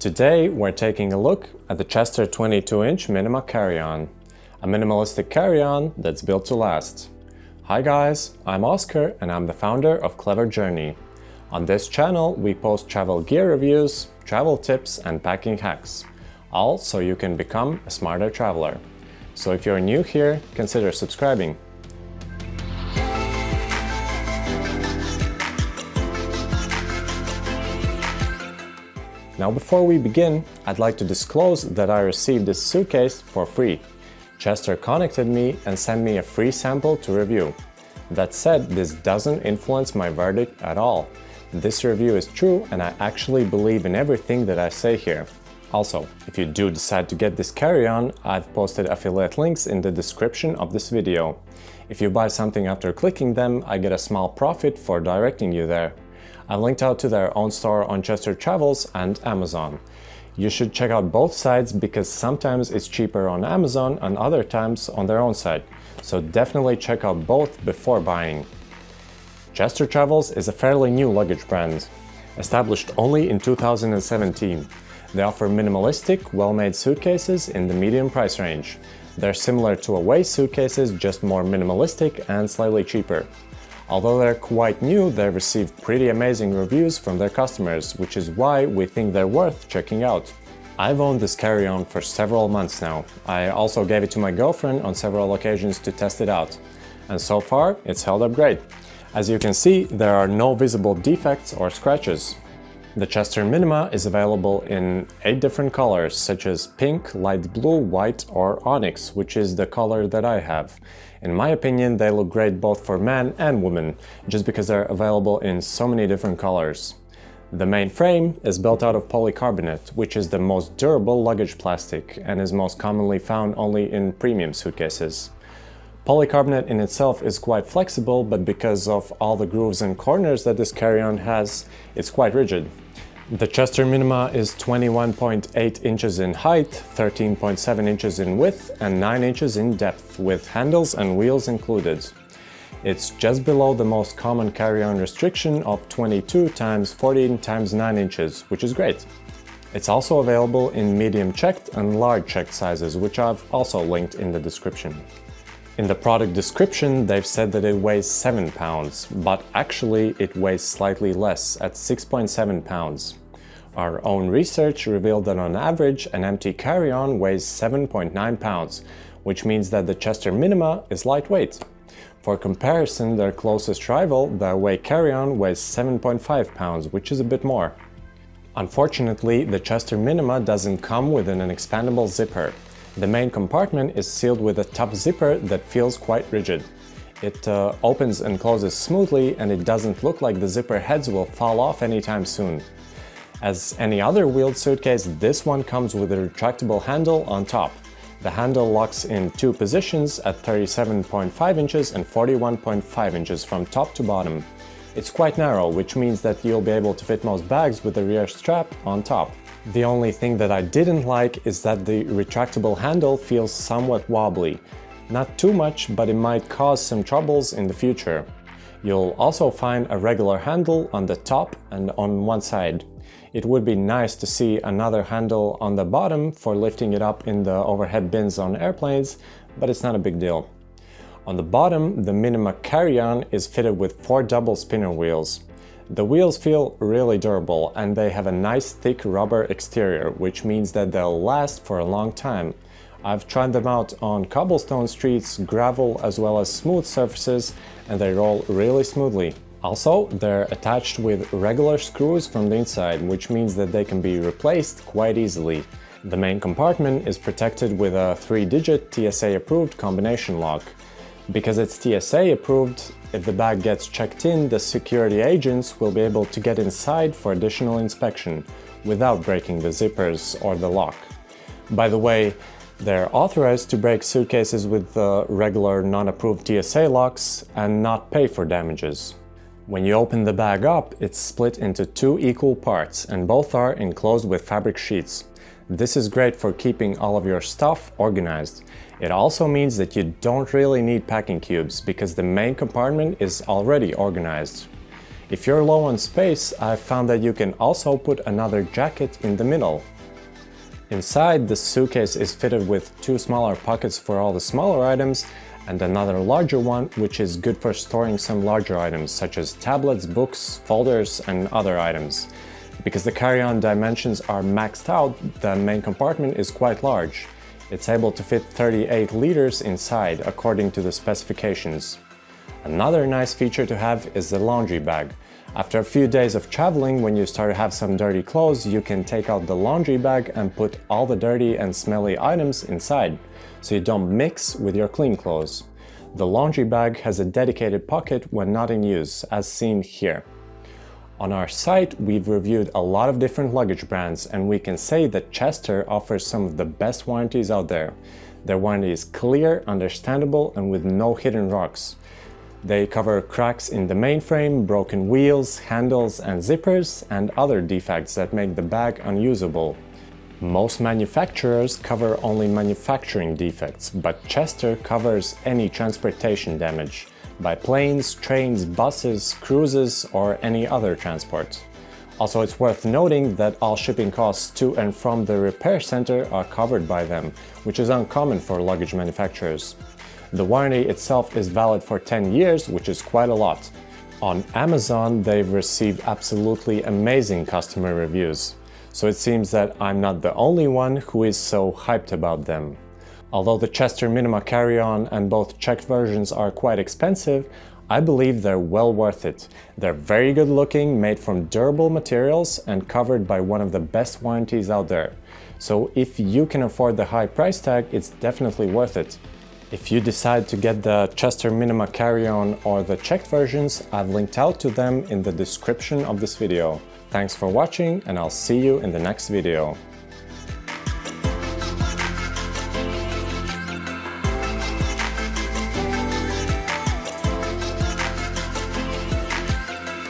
Today we're taking a look at the Chester 22-inch Minima carry-on, a minimalistic carry-on that's built to last. Hi guys, I'm Oscar and I'm the founder of Clever Journey. On this channel we post travel gear reviews, travel tips and packing hacks, all so you can become a smarter traveler. So if you're new here, consider subscribing. Now before we begin, I'd like to disclose that I received this suitcase for free. Chester contacted me and sent me a free sample to review. That said, this doesn't influence my verdict at all. This review is true and I actually believe in everything that I say here. Also, if you do decide to get this carry-on, I've posted affiliate links in the description of this video. If you buy something after clicking them, I get a small profit for directing you there. I've linked out to their own store on Chester Travels and Amazon. You should check out both sites because sometimes it's cheaper on Amazon and other times on their own site. So definitely check out both before buying. Chester Travels is a fairly new luggage brand, established only in 2017. They offer minimalistic, well-made suitcases in the medium price range. They're similar to Away suitcases, just more minimalistic and slightly cheaper. Although they're quite new, they've received pretty amazing reviews from their customers, which is why we think they're worth checking out. I've owned this carry-on for several months now. I also gave it to my girlfriend on several occasions to test it out. And so far, it's held up great. As you can see, there are no visible defects or scratches. The Chester Minima is available in 8 different colors, such as pink, light blue, white or onyx, which is the color that I have. In my opinion, they look great both for men and women, just because they're available in so many different colors. The main frame is built out of polycarbonate, which is the most durable luggage plastic and is most commonly found only in premium suitcases. Polycarbonate in itself is quite flexible, but because of all the grooves and corners that this carry-on has, it's quite rigid. The Chester Minima is 21.8 inches in height, 13.7 inches in width and 9 inches in depth, with handles and wheels included. It's just below the most common carry-on restriction of 22 x 14 x 9 inches, which is great. It's also available in medium checked and large checked sizes, which I've also linked in the description. In the product description, they've said that it weighs 7 pounds, but actually it weighs slightly less, at 6.7 pounds. Our own research revealed that on average, an empty carry-on weighs 7.9 pounds, which means that the Chester Minima is lightweight. For comparison, their closest rival, the Away carry-on, weighs 7.5 pounds, which is a bit more. Unfortunately, the Chester Minima doesn't come with an expandable zipper. The main compartment is sealed with a top zipper that feels quite rigid. It opens and closes smoothly and it doesn't look like the zipper heads will fall off anytime soon. As any other wheeled suitcase, this one comes with a retractable handle on top. The handle locks in 2 positions at 37.5 inches and 41.5 inches from top to bottom. It's quite narrow, which means that you'll be able to fit most bags with the rear strap on top. The only thing that I didn't like is that the retractable handle feels somewhat wobbly. Not too much, but it might cause some troubles in the future. You'll also find a regular handle on the top and on one side. It would be nice to see another handle on the bottom for lifting it up in the overhead bins on airplanes, but it's not a big deal. On the bottom, the Minima carry-on is fitted with 4 double spinner wheels. The wheels feel really durable and they have a nice thick rubber exterior, which means that they'll last for a long time. I've tried them out on cobblestone streets, gravel as well as smooth surfaces, and they roll really smoothly. Also, they're attached with regular screws from the inside, which means that they can be replaced quite easily. The main compartment is protected with a 3-digit TSA-approved combination lock. Because it's TSA-approved, if the bag gets checked in, the security agents will be able to get inside for additional inspection, without breaking the zippers or the lock. By the way, they're authorized to break suitcases with regular non-approved TSA locks and not pay for damages. When you open the bag up, it's split into 2 equal parts and both are enclosed with fabric sheets. This is great for keeping all of your stuff organized. It also means that you don't really need packing cubes because the main compartment is already organized. If you're low on space, I found that you can also put another jacket in the middle. Inside, the suitcase is fitted with 2 smaller pockets for all the smaller items and another larger one, which is good for storing some larger items such as tablets, books, folders, and other items. Because the carry-on dimensions are maxed out, the main compartment is quite large. It's able to fit 38 liters inside, according to the specifications. Another nice feature to have is the laundry bag. After a few days of traveling, when you start to have some dirty clothes, you can take out the laundry bag and put all the dirty and smelly items inside, so you don't mix with your clean clothes. The laundry bag has a dedicated pocket when not in use, as seen here. On our site, we've reviewed a lot of different luggage brands, and we can say that Chester offers some of the best warranties out there. Their warranty is clear, understandable, and with no hidden rocks. They cover cracks in the mainframe, broken wheels, handles and zippers, and other defects that make the bag unusable. Most manufacturers cover only manufacturing defects, but Chester covers any transportation damage by planes, trains, buses, cruises, or any other transport. Also, it's worth noting that all shipping costs to and from the repair center are covered by them, which is uncommon for luggage manufacturers. The warranty itself is valid for 10 years, which is quite a lot. On Amazon, they've received absolutely amazing customer reviews, so it seems that I'm not the only one who is so hyped about them. Although the Chester Minima carry-on and both checked versions are quite expensive, I believe they're well worth it. They're very good looking, made from durable materials and covered by one of the best warranties out there. So if you can afford the high price tag, it's definitely worth it. If you decide to get the Chester Minima carry-on or the checked versions, I've linked out to them in the description of this video. Thanks for watching, and I'll see you in the next video.